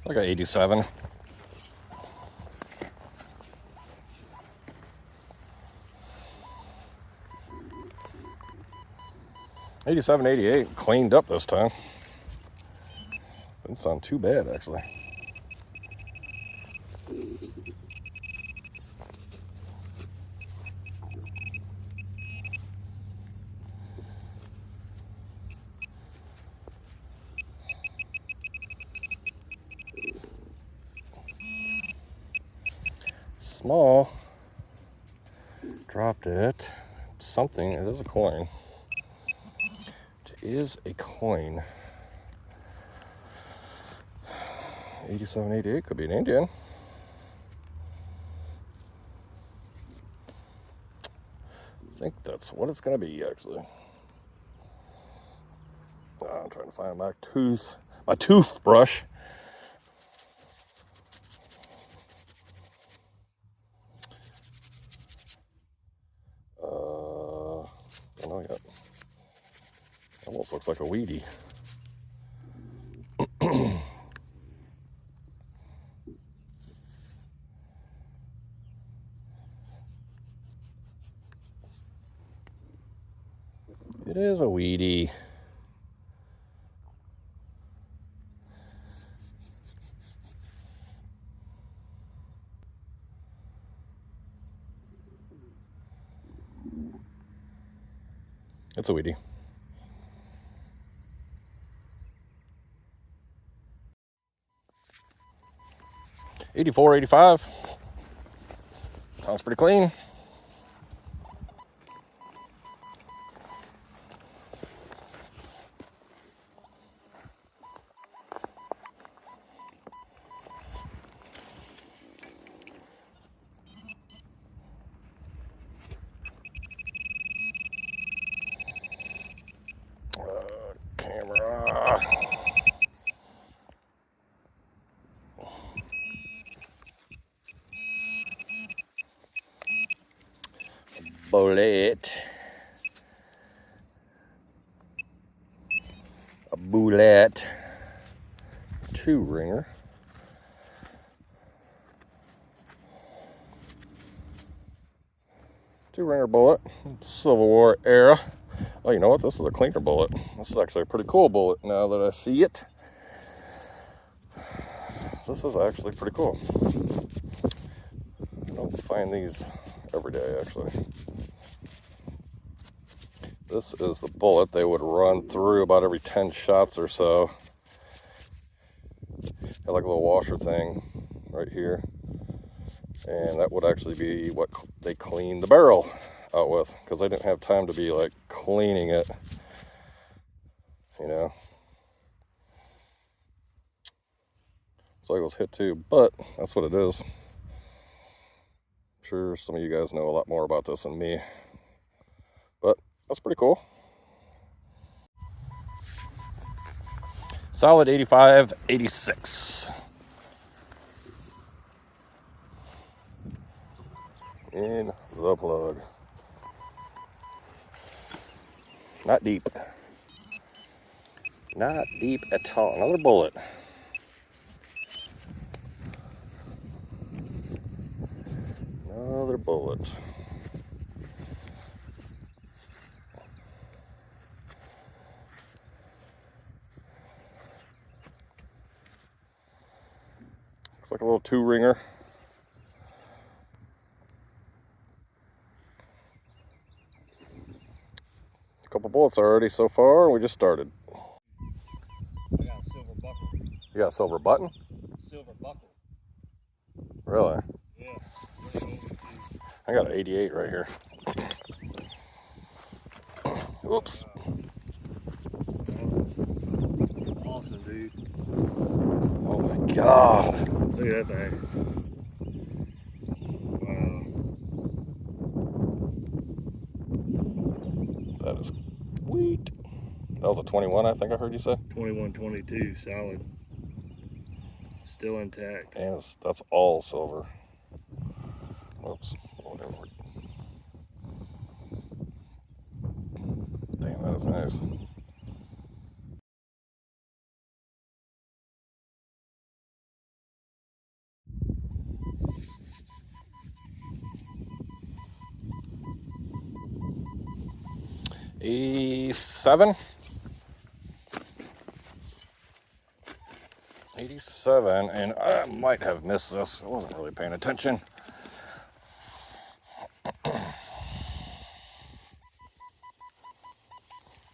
Like an 87. '87, '88, cleaned up this time. Didn't sound too bad, actually. Small. Dropped it. Something. It is a coin. It is a coin. 87, 88 could be an Indian. I think that's what it's going to be, actually. I'm trying to find my toothbrush. I don't know yet. Almost looks like a weedy. It is a weedy. It's a weedy. '84, '85. Sounds pretty clean. Camera. Bullet. A bullet. 2-ringer. Two-ringer bullet. Civil War era. Oh, you know what? This is a cleaner bullet. This is actually a pretty cool bullet now that I see it. This is actually pretty cool. I don't find these every day, actually. This is the bullet they would run through about every 10 shots or so. Had like a little washer thing right here. And that would actually be what they cleaned the barrel out with, because they didn't have time to be like cleaning it, you know. So it was hit too, but that's what it is. I'm sure some of you guys know a lot more about this than me, but that's pretty cool. Solid 85, 86. In the plug. Not deep. Not deep at all. Another bullet. Another bullet. Looks like a little 2-ringer. A couple bullets already so far. We just started. I got a silver buckle. You got a silver button? Silver buckle. Really? Yeah. I got an 88 right here. Oops. Awesome, dude. Oh my God. Look at that thing. Wow. That is sweet. That was a 21, I think I heard you say. 21, 22, solid. Still intact. And that's all silver. Whoops. Whatever. Damn, that is nice. 87. 87, and I might have missed this. I wasn't really paying attention.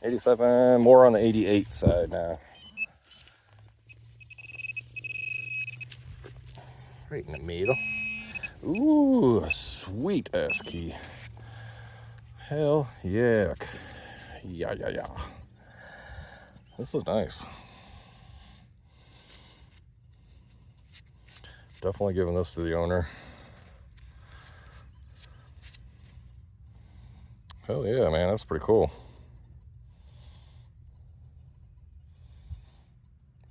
$87, more on the 88 side now. Right in the middle. Ooh, a sweet ass key. Hell yeah. Yeah. This is nice. Definitely giving this to the owner. Hell yeah, man, that's pretty cool.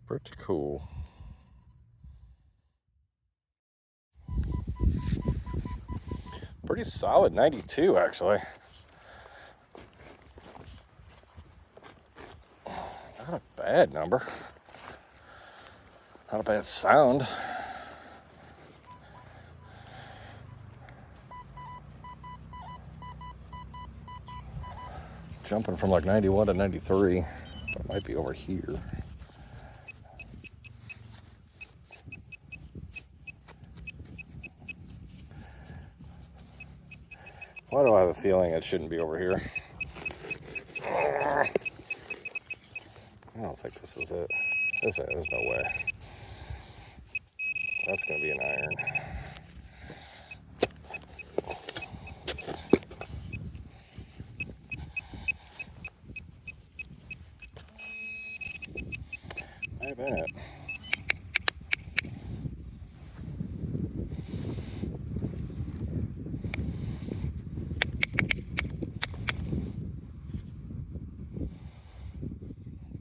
Pretty cool. Pretty solid 92, actually. Not a bad number. Not a bad sound. Jumping from like 91 to 93. So it might be over here. Why do I have a feeling it shouldn't be over here? I don't think this is it. There's no way. That's going to be an iron. I bet.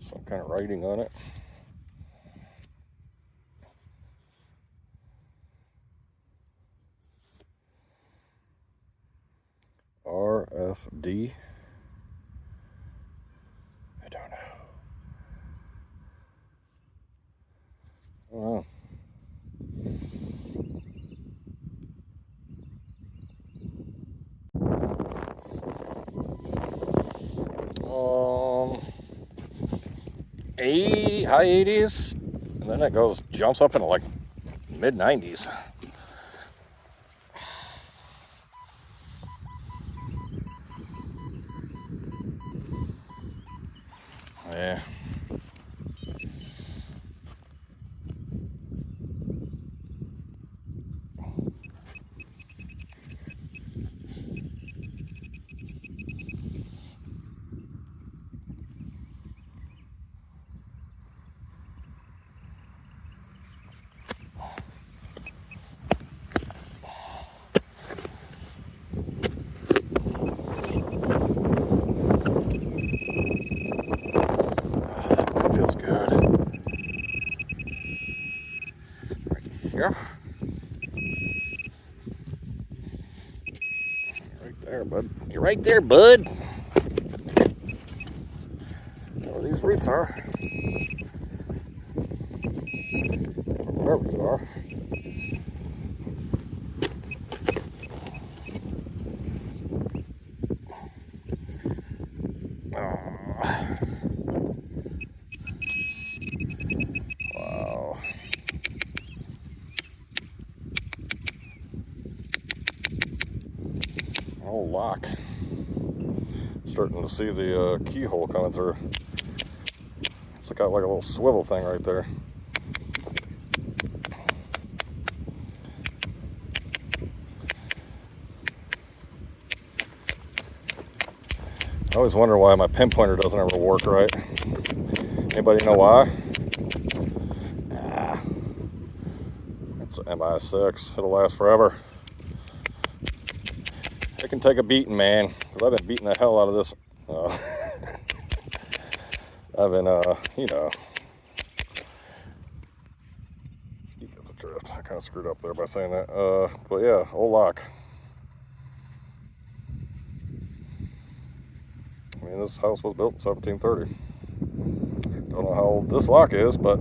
Some kind of writing on it. RFD. I don't know. Oh. 80, high 80s, and then it jumps up into like mid 90s. Yeah. That feels good. Right here. Right there, bud. You're right there, bud. Where these roots are. Wherever you are. Wow. Oh, lock. Starting to see the keyhole coming through. It's got like a little swivel thing right there. I always wonder why my pinpointer doesn't ever work right. Anybody know why? It's an MI6. It'll last forever. It can take a beating, man. Because I've been beating the hell out of this. I've been, you get the drift. I kind of screwed up there by saying that. But yeah, old lock. I mean, this house was built in 1730. Don't know how old this lock is, but